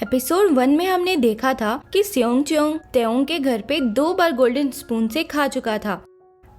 Episode 1 में हमने देखा था कि स्योंग च्योंग तेओंग के घर पे 2 बार गोल्डन स्पून से खा चुका था।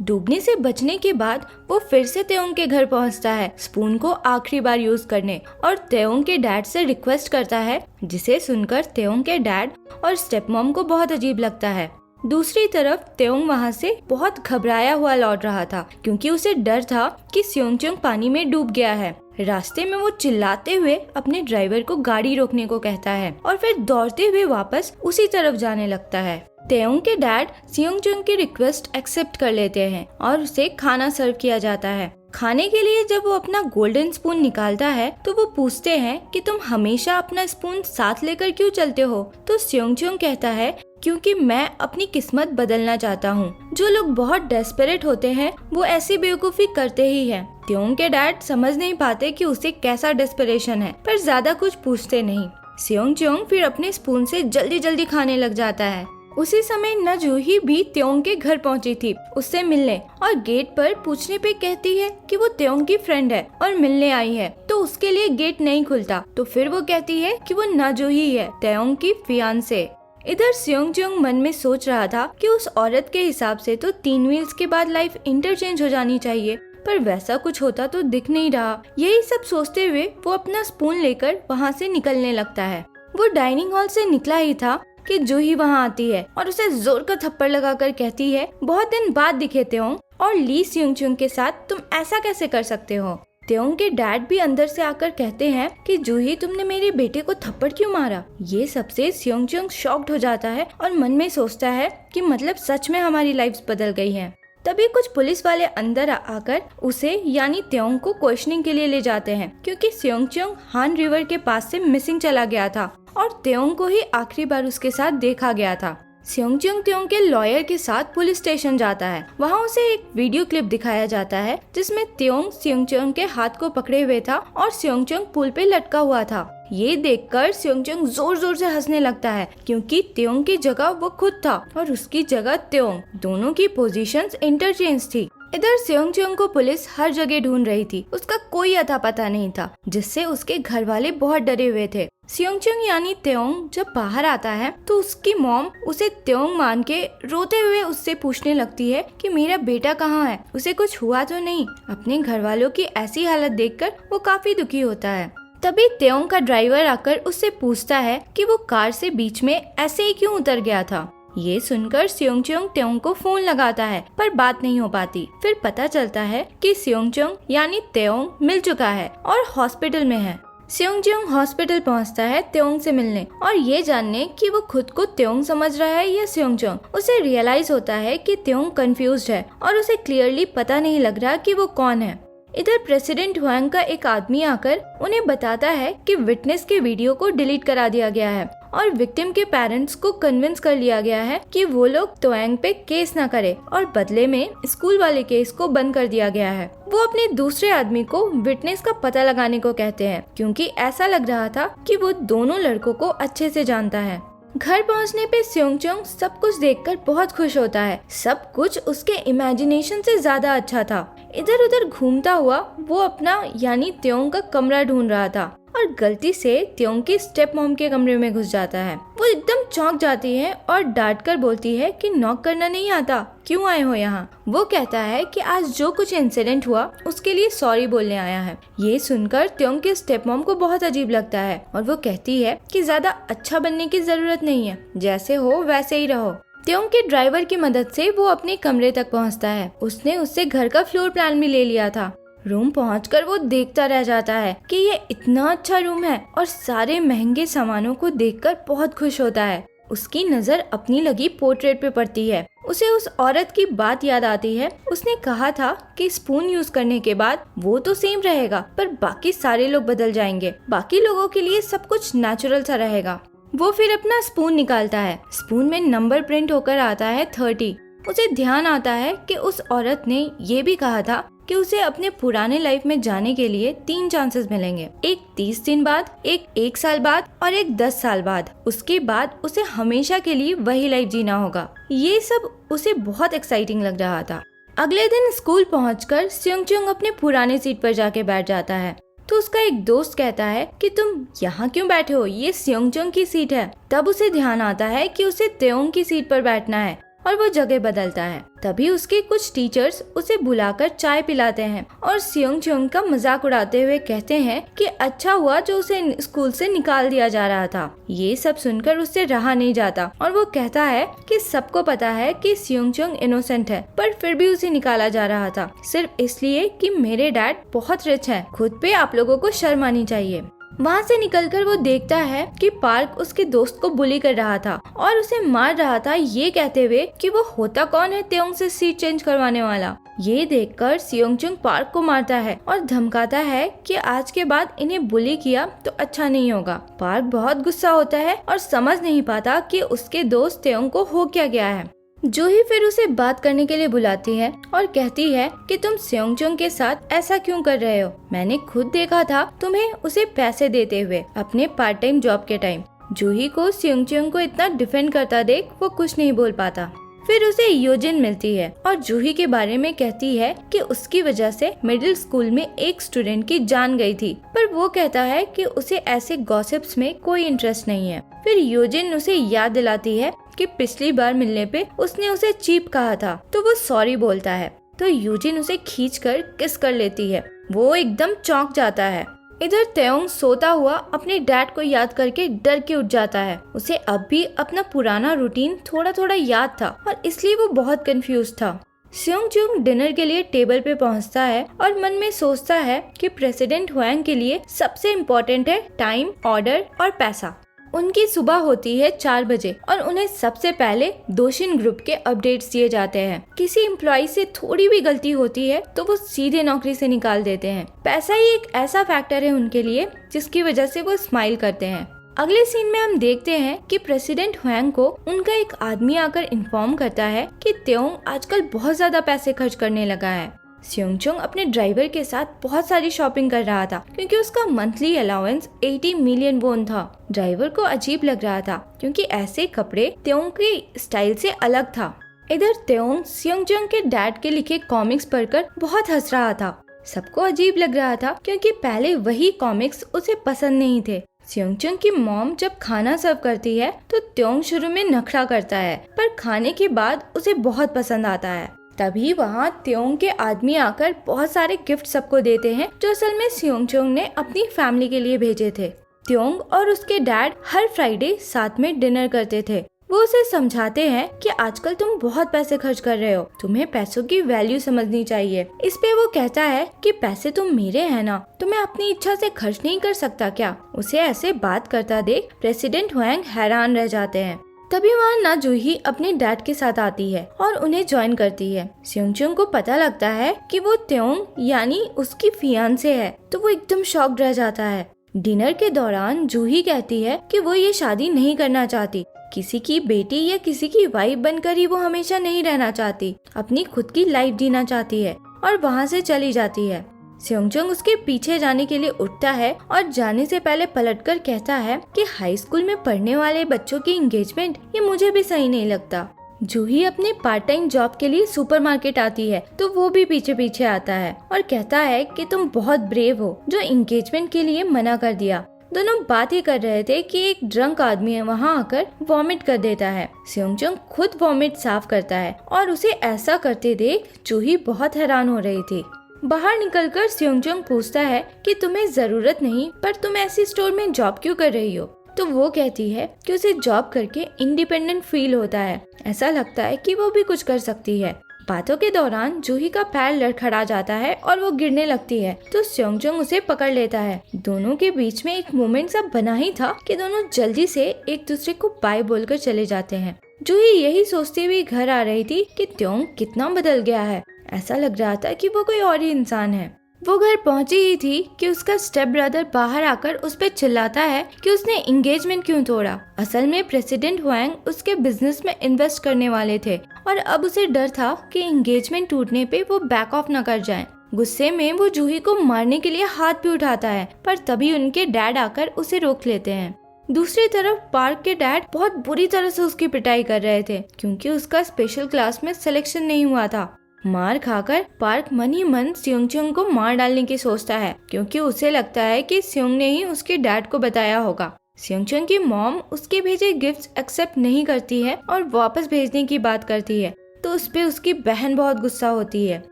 डूबने से बचने के बाद वो फिर से तेओंग के घर पहुंचता है स्पून को आखिरी बार यूज करने और तेओंग के डैड से रिक्वेस्ट करता है, जिसे सुनकर तेओंग के डैड और स्टेप मॉम को बहुत अजीब लगता है। दूसरी तरफ तेओंग वहाँ से बहुत घबराया हुआ लौट रहा था क्योंकि उसे डर था कि स्योंग च्योंग पानी में डूब गया है। रास्ते में वो चिल्लाते हुए अपने ड्राइवर को गाड़ी रोकने को कहता है और फिर दौड़ते हुए वापस उसी तरफ जाने लगता है। तेओंग के डैड स्योंग च्योंग की रिक्वेस्ट एक्सेप्ट कर लेते हैं और उसे खाना सर्व किया जाता है। खाने के लिए जब वो अपना गोल्डन स्पून निकालता है तो वो पूछते हैं कि तुम हमेशा अपना स्पून साथ लेकर क्यों चलते हो? तो स्योंग च्योंग कहता है, क्योंकि मैं अपनी किस्मत बदलना चाहता हूँ। जो लोग बहुत डेस्परेट होते हैं वो ऐसी बेवकूफी करते ही हैं। तेओंग के डैड समझ नहीं पाते कि उसे कैसा डेस्परेशन है, पर ज्यादा कुछ पूछते नहीं। स्योंग च्योंग फिर अपने स्पून से जल्दी जल्दी खाने लग जाता है। उसी समय नजूही भी तेओंग के घर पहुंची थी उससे मिलने और गेट पर पूछने पे कहती है कि वो तेओंग की फ्रेंड है और मिलने आई है, तो उसके लिए गेट नहीं खुलता। तो फिर वो कहती है कि वो नजूही है, तेओंग की फियांसे। इधर स्योंग च्योंग मन में सोच रहा था कि उस औरत के हिसाब से तो 3 मील्स के बाद लाइफ इंटरचेंज हो जानी चाहिए, पर वैसा कुछ होता तो दिख नहीं रहा। यही सब सोचते हुए वो अपना स्पून लेकर वहाँ से निकलने लगता है। वो डाइनिंग हॉल से निकला ही था कि जूही वहाँ आती है और उसे जोर का थप्पड़ लगाकर कहती है, बहुत दिन बाद दिखे तेओंग, और ली स्योंग च्योंग के साथ तुम ऐसा कैसे कर सकते हो? तेओंग के डैड भी अंदर से आकर कहते हैं कि जूही, तुमने मेरे बेटे को थप्पड़ क्यों मारा? ये सबसे स्योंग च्योंग शॉक्ड हो जाता है और मन में सोचता है कि मतलब सच में हमारी लाइफ्स बदल गई हैं। तभी कुछ पुलिस वाले अंदर आकर उसे यानी तेओंग को क्वेश्चनिंग के लिए ले जाते हैं, क्योंकि स्योंग च्योंग हान रिवर के पास से मिसिंग चला गया था और तेओंग को ही आखिरी बार उसके साथ देखा गया था। स्योंग च्योंग तेओंग के लॉयर के साथ पुलिस स्टेशन जाता है। वहाँ उसे एक वीडियो क्लिप दिखाया जाता है जिसमें तेओंग स्योंग च्योंग के हाथ को पकड़े हुए था और स्योंग च्योंग पुल पे लटका हुआ था। ये देखकर स्योंग च्योंग जोर जोर से हंसने लगता है क्योंकि तेओंग की जगह वो खुद था और उसकी जगह तेओंग। दोनों की पोजीशंस इंटरचेंज थी। इधर स्योंग च्योंग को पुलिस हर जगह ढूंढ रही थी, उसका कोई अता पता नहीं था, जिससे उसके घर वाले बहुत डरे हुए थे। स्योंग च्योंग यानी तेओंग जब बाहर आता है तो उसकी मॉम उसे तेओंग मान के रोते हुए उससे पूछने लगती है कि मेरा बेटा कहाँ है, उसे कुछ हुआ तो नहीं? अपने घर वालों की ऐसी हालत देखकर वो काफी दुखी होता है। तभी तेओंग का ड्राइवर आकर उससे पूछता है कि वो कार से बीच में ऐसे ही क्यों उतर गया था। ये सुनकर स्योंग च्योंग तेओंग को फोन लगाता है, पर बात नहीं हो पाती। फिर पता चलता है कि स्योंग च्योंग यानी तेओंग मिल चुका है और हॉस्पिटल में है। स्योंग च्योंग हॉस्पिटल पहुंचता है तेओंग से मिलने और ये जानने कि वो खुद को तेओंग समझ रहा है या स्योंग च्योंग। उसे रियलाइज होता है कि तेओंग कंफ्यूज्ड है और उसे क्लियरली पता नहीं लग रहा कि वो कौन है। इधर प्रेसिडेंट हुआंग का एक आदमी आकर उन्हें बताता है कि विटनेस के वीडियो को डिलीट करा दिया गया है और विक्टिम के पेरेंट्स को कन्विंस कर लिया गया है कि वो लोग तोयांग पे केस ना करे और बदले में स्कूल वाले केस को बंद कर दिया गया है। वो अपने दूसरे आदमी को विटनेस का पता लगाने को कहते हैं क्योंकि ऐसा लग रहा था कि वो दोनों लड़कों को अच्छे से जानता है। घर पहुंचने पे स्योंग च्योंग सब कुछ देखकर बहुत खुश होता है। सब कुछ उसके इमेजिनेशन से ज्यादा अच्छा था। इधर उधर घूमता हुआ वो अपना यानी तेओंग का कमरा ढूंढ रहा था और गलती से तेओंग की स्टेप मॉम के कमरे में घुस जाता है। वो एकदम चौंक जाती है और डांट कर बोलती है कि नॉक करना नहीं आता, क्यों आए हो यहाँ? वो कहता है कि आज जो कुछ इंसिडेंट हुआ उसके लिए सॉरी बोलने आया है। ये सुनकर तेओंग के स्टेप मॉम को बहुत अजीब लगता है और वो कहती है कि ज्यादा अच्छा बनने की जरूरत नहीं है, जैसे हो वैसे ही रहो। तेओंग के ड्राइवर की मदद से वो अपने कमरे तक पहुँचता है। उसने उससे घर का फ्लोर प्लान भी ले लिया था। रूम पहुंचकर वो देखता रह जाता है कि ये इतना अच्छा रूम है और सारे महंगे सामानों को देखकर बहुत खुश होता है। उसकी नजर अपनी लगी पोर्ट्रेट पे पड़ती है। उसे उस औरत की बात याद आती है। उसने कहा था कि स्पून यूज करने के बाद वो तो सेम रहेगा, पर बाकी सारे लोग बदल जाएंगे। बाकी लोगों के लिए सब कुछ नेचुरल सा रहेगा। वो फिर अपना स्पून निकालता है। स्पून में नंबर प्रिंट होकर आता है 30। उसे ध्यान आता है कि उस औरत ने ये भी कहा था कि उसे अपने पुराने लाइफ में जाने के लिए 3 चांसेस मिलेंगे, एक 30 दिन बाद, एक 1 साल बाद और एक 10 साल बाद। उसके बाद उसे हमेशा के लिए वही लाइफ जीना होगा। ये सब उसे बहुत एक्साइटिंग लग रहा था। अगले दिन स्कूल पहुंचकर स्योंग च्योंग अपने पुराने सीट पर जाके बैठ जाता है। तो उसका एक दोस्त कहता है कि तुम यहाँ क्यों बैठे हो, ये सेयोंगचंग की सीट है। तब उसे ध्यान आता है कि उसे तेओंग की सीट पर बैठना है और वो जगह बदलता है। तभी उसके कुछ टीचर्स उसे बुलाकर चाय पिलाते हैं और सेयोंगचंग का मजाक उड़ाते हुए कहते हैं कि अच्छा हुआ जो उसे स्कूल से निकाल दिया जा रहा था। ये सब सुनकर उससे रहा नहीं जाता और वो कहता है कि सबको पता है कि सेयोंगचंग इनोसेंट है, पर फिर भी उसे निकाला जा रहा था सिर्फ इसलिए कि मेरे डैड बहुत रिच हैं। खुद पे आप लोगों को शर्म आनी चाहिए। वहाँ से निकलकर वो देखता है कि पार्क उसके दोस्त को बुली कर रहा था और उसे मार रहा था, ये कहते हुए कि वो होता कौन है तेओंग से सीट चेंज करवाने वाला। ये देखकर सेयोंगचंग पार्क को मारता है और धमकाता है कि आज के बाद इन्हें बुली किया तो अच्छा नहीं होगा। पार्क बहुत गुस्सा होता है और समझ नहीं पाता कि उसके दोस्त तेओंग को हो क्या गया है। जूही फिर उसे बात करने के लिए बुलाती है और कहती है कि तुम सेयोंगचंग के साथ ऐसा क्यों कर रहे हो, मैंने खुद देखा था तुम्हें उसे पैसे देते हुए अपने पार्ट टाइम जॉब के टाइम। जूही को सेयोंगचंग को इतना डिफेंड करता देख वो कुछ नहीं बोल पाता। फिर उसे योजिन मिलती है और जूही के बारे में कहती है कि उसकी वजह से मिडिल स्कूल में एक स्टूडेंट की जान गई थी, पर वो कहता है कि उसे ऐसे गॉसिप्स में कोई इंटरेस्ट नहीं है। फिर योजिन उसे याद दिलाती है कि पिछली बार मिलने पे उसने उसे चीप कहा था, तो वो सॉरी बोलता है। तो यूजिन उसे खींचकर किस कर लेती है। वो एकदम चौंक जाता है। इधर तेओंग सोता हुआ अपने डैड को याद करके डर के उठ जाता है। उसे अब भी अपना पुराना रूटीन थोड़ा थोड़ा याद था और इसलिए वो बहुत कंफ्यूज था। सेयोंगचंग डिनर के लिए टेबल पे पहुंचता है और मन में सोचता है कि प्रेसिडेंट हुआंग के लिए सबसे इम्पोर्टेंट है टाइम, ऑर्डर और पैसा। उनकी सुबह होती है 4 बजे और उन्हें सबसे पहले दोशिन ग्रुप के अपडेट्स दिए जाते हैं। किसी एम्प्लॉय से थोड़ी भी गलती होती है तो वो सीधे नौकरी से निकाल देते हैं। पैसा ही एक ऐसा फैक्टर है उनके लिए जिसकी वजह से वो स्माइल करते हैं। अगले सीन में हम देखते हैं कि प्रेसिडेंट हुआंग को उनका एक आदमी आकर इन्फॉर्म करता है कि तेओंग आजकल बहुत ज्यादा पैसे खर्च करने लगा है। सेयोंगचंग अपने ड्राइवर के साथ बहुत सारी शॉपिंग कर रहा था क्योंकि उसका मंथली अलाउंस 80 मिलियन वोन था। ड्राइवर को अजीब लग रहा था क्योंकि ऐसे कपड़े तेओंग के स्टाइल से अलग था। इधर तेओंग सेयोंगचंग के डैड के लिखे कॉमिक्स पढ़कर बहुत हंस रहा था। सबको अजीब लग रहा था क्योंकि पहले वही कॉमिक्स उसे पसंद नहीं थे। सेयोंगचंग की मॉम जब खाना सर्व करती है तो तेओंग शुरू में नखरा करता है, पर खाने के बाद उसे बहुत पसंद आता है। तभी वहाँ तेओंग के आदमी आकर बहुत सारे गिफ्ट सबको देते हैं जो असल में सेयोंगचंग ने अपनी फैमिली के लिए भेजे थे। तेओंग और उसके डैड हर फ्राइडे साथ में डिनर करते थे। वो उसे समझाते हैं कि आजकल तुम बहुत पैसे खर्च कर रहे हो, तुम्हें पैसों की वैल्यू समझनी चाहिए। इस पे वो कहता है कि पैसे तुम मेरे हैं ना, तो मैं अपनी इच्छा से खर्च नहीं कर सकता क्या। उसे ऐसे बात करता देख प्रेसिडेंट हुआंग हैरान रह जाते हैं। तभी वहाँ ना जूही अपने डैड के साथ आती है और उन्हें ज्वाइन करती है। सेयोंगचंग को पता लगता है कि वो तेओंग यानी उसकी फियांसे है, तो वो एकदम शॉक्ड रह जाता है। डिनर के दौरान जूही कहती है कि वो ये शादी नहीं करना चाहती, किसी की बेटी या किसी की वाइफ बनकर ही वो हमेशा नहीं रहना चाहती, अपनी खुद की लाइफ जीना चाहती है और वहाँ से चली जाती है। सेयोंगचंग उसके पीछे जाने के लिए उठता है और जाने से पहले पलटकर कहता है कि हाई स्कूल में पढ़ने वाले बच्चों की एंगेजमेंट ये मुझे भी सही नहीं लगता। जूही अपने पार्ट टाइम जॉब के लिए सुपरमार्केट आती है तो वो भी पीछे पीछे आता है और कहता है कि तुम बहुत ब्रेव हो जो एंगेजमेंट के लिए मना कर दिया। दोनों बात ही कर रहे थे कि एक ड्रंक आदमी वहाँ आकर वॉमिट कर देता है। सेयोंगचंग खुद वॉमिट साफ करता है और उसे ऐसा करते देख जूही बहुत हैरान हो रही थी। बाहर निकलकर सेयोंगचंग पूछता है कि तुम्हें जरूरत नहीं, पर तुम ऐसी स्टोर में जॉब क्यों कर रही हो। तो वो कहती है कि उसे जॉब करके इंडिपेंडेंट फील होता है, ऐसा लगता है कि वो भी कुछ कर सकती है। बातों के दौरान जूही का पैर लड़खड़ा जाता है और वो गिरने लगती है, तो सेयोंगचंग उसे पकड़ लेता है। दोनों के बीच में एक मोमेंट सा बना ही था कि दोनों जल्दी से एक दूसरे को बाय बोलकर चले जाते हैं। जूही यही सोचती हुई घर आ रही थी कि तेओंग कितना बदल गया है, ऐसा लग रहा था कि वो कोई और ही इंसान है। वो घर पहुंची ही थी कि उसका स्टेप ब्रदर बाहर आकर उस पर चिल्लाता है कि उसने एंगेजमेंट क्यों तोड़ा। असल में प्रेसिडेंट हुआंग उसके बिजनेस में इन्वेस्ट करने वाले थे और अब उसे डर था कि एंगेजमेंट टूटने पे वो बैक ऑफ न कर जाएं। गुस्से में वो जूही को मारने के लिए हाथ भी उठाता है, पर तभी उनके डैड आकर उसे रोक लेते हैं। दूसरी तरफ पार्क के डैड बहुत बुरी तरह से उसकी पिटाई कर रहे थे क्योंकि उसका स्पेशल क्लास में सिलेक्शन नहीं हुआ था। मार खाकर पार्क मन ही मन स्योंगचुंग को मार डालने की सोचता है, क्योंकि उसे लगता है कि स्योंग ने ही उसके डैड को बताया होगा। स्योंगचुंग की मॉम उसके भेजे गिफ्ट्स एक्सेप्ट नहीं करती है और वापस भेजने की बात करती है, तो उस पे उसकी बहन बहुत गुस्सा होती है।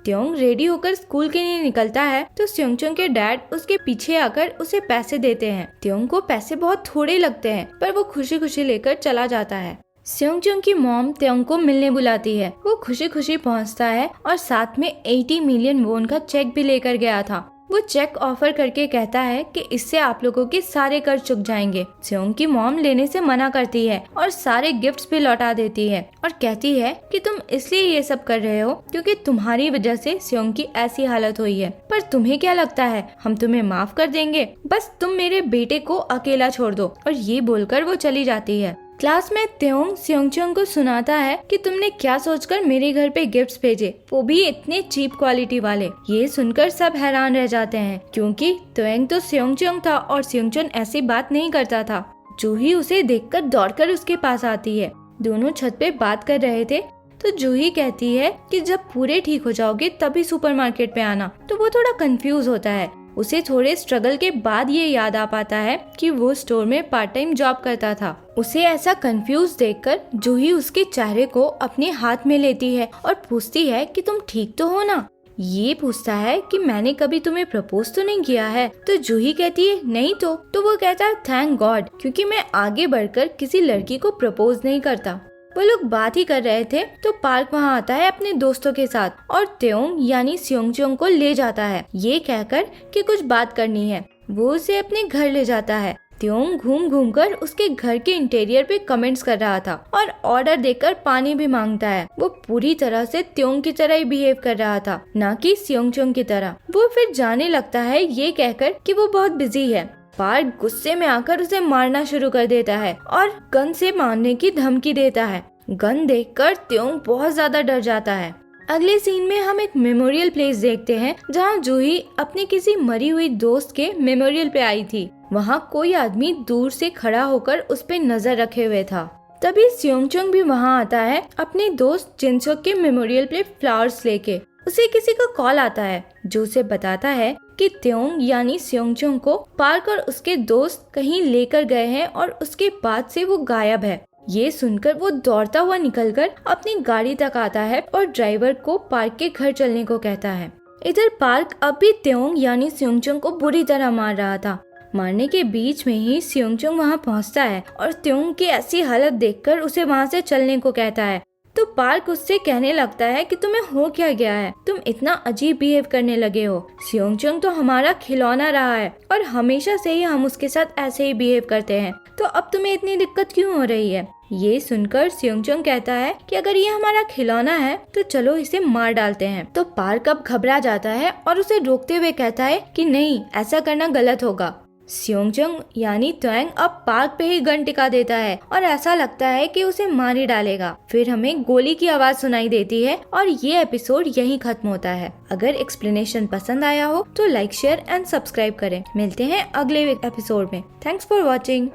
त्योंग रेडी होकर स्कूल के लिए निकलता है तो स्योंगचुंग के डैड उसके पीछे आकर उसे पैसे देते हैं। त्योंग को पैसे बहुत थोड़े लगते हैं, पर वो खुशी खुशी लेकर चला जाता है। स्योंगचुंग की मॉम त्योंग को मिलने बुलाती है। वो खुशी खुशी पहुंचता है और साथ में 80 मिलियन वोन का चेक भी लेकर गया था। वो चेक ऑफर करके कहता है कि इससे आप लोगों के सारे कर्ज चुक जाएंगे। स्योंग की मॉम लेने से मना करती है और सारे गिफ्ट्स भी लौटा देती है और कहती है कि तुम इसलिए ये सब कर रहे हो क्योंकि तुम्हारी वजह से स्योंग की ऐसी हालत हुई है, पर तुम्हें क्या लगता है हम तुम्हें माफ कर देंगे? बस तुम मेरे बेटे को अकेला छोड़ दो। और ये बोलकर वो चली जाती है। क्लास में त्योंग स्योंगचुंग को सुनाता है कि तुमने क्या सोचकर मेरे घर पे गिफ्ट्स भेजे, वो भी इतने चीप क्वालिटी वाले। ये सुनकर सब हैरान रह जाते हैं, क्योंकि त्योंग तो स्योंगचुंग था और स्योंगचुंग ऐसी बात नहीं करता था। जूही उसे देखकर दौड़कर उसके पास आती है। दोनों छत पे बात कर रहे थे तो जूही कहती है कि जब पूरे ठीक हो जाओगे तभी सुपरमार्केट पे आना। तो वो थोड़ा कंफ्यूज होता है। उसे थोड़े स्ट्रगल के बाद ये याद आ पाता है कि वो स्टोर में पार्ट टाइम जॉब करता था। उसे ऐसा कंफ्यूज देखकर जूही उसके चेहरे को अपने हाथ में लेती है और पूछती है कि तुम ठीक तो हो ना? ये पूछता है कि मैंने कभी तुम्हें प्रपोज तो नहीं किया है? तो जूही कहती है नहीं तो वो कहता है थैंक गॉड, क्योंकि मैं आगे बढ़कर किसी लड़की को प्रपोज नहीं करता। वो लोग बात ही कर रहे थे तो पार्क वहाँ आता है अपने दोस्तों के साथ और त्योंग यानी स्योंगचुंग को ले जाता है, ये कहकर कि कुछ बात करनी है। वो उसे अपने घर ले जाता है। त्योंग घूम घूम कर उसके घर के इंटीरियर पे कमेंट्स कर रहा था और ऑर्डर देकर पानी भी मांगता है। वो पूरी तरह से त्योंग की तरह ही बिहेव कर रहा था, ना कि स्योंगचुंग की तरह। वो फिर जाने लगता है ये कहकर कि वो बहुत बिजी है। पार्क गुस्से में आकर उसे मारना शुरू कर देता है और गन से मारने की धमकी देता है। गन देखकर त्योंग बहुत ज्यादा डर जाता है। अगले सीन में हम एक मेमोरियल प्लेस देखते हैं जहाँ जूही अपने किसी मरी हुई दोस्त के मेमोरियल पे आई थी। वहाँ कोई आदमी दूर से खड़ा होकर उस पे नजर रखे हुए था। तभी स्योंगचुंग भी वहाँ आता है अपने दोस्त जिनसुक के मेमोरियल पे फ्लावर्स लेके। उसे किसी का कॉल आता है जो उसे बताता है कि त्योंग यानी स्योंगचुंग को पार्क और उसके दोस्त कहीं लेकर गए हैं और उसके बाद से वो गायब है। ये सुनकर वो दौड़ता हुआ निकलकर अपनी गाड़ी तक आता है और ड्राइवर को पार्क के घर चलने को कहता है। इधर पार्क अब भी त्योंग यानी स्योंगचुंग को बुरी तरह मार रहा था। मारने के बीच में ही स्योंगचुंग वहाँ पहुँचता है और त्योंग की ऐसी हालत देखकर उसे वहाँ से चलने को कहता है। तो पार्क उससे कहने लगता है कि तुम्हें हो क्या गया है, तुम इतना अजीब बिहेव करने लगे हो। स्योंगचुंग तो हमारा खिलौना रहा है और हमेशा से ही हम उसके साथ ऐसे ही बिहेव करते हैं, तो अब तुम्हें इतनी दिक्कत क्यों हो रही है? ये सुनकर स्योंगचुंग कहता है कि अगर ये हमारा खिलौना है तो चलो इसे मार डालते हैं। तो पार्क अब घबरा जाता है और उसे रोकते हुए कहता है कि नहीं, ऐसा करना गलत होगा। स्योंगचुंग यानी त्योंग अब पार्क पे ही गन टिका देता है और ऐसा लगता है कि उसे मार ही डालेगा। फिर हमें गोली की आवाज सुनाई देती है और ये एपिसोड यहीं खत्म होता है। अगर एक्सप्लेनेशन पसंद आया हो तो लाइक, शेयर एंड सब्सक्राइब करें। मिलते हैं अगले एपिसोड में। Thanks for watching.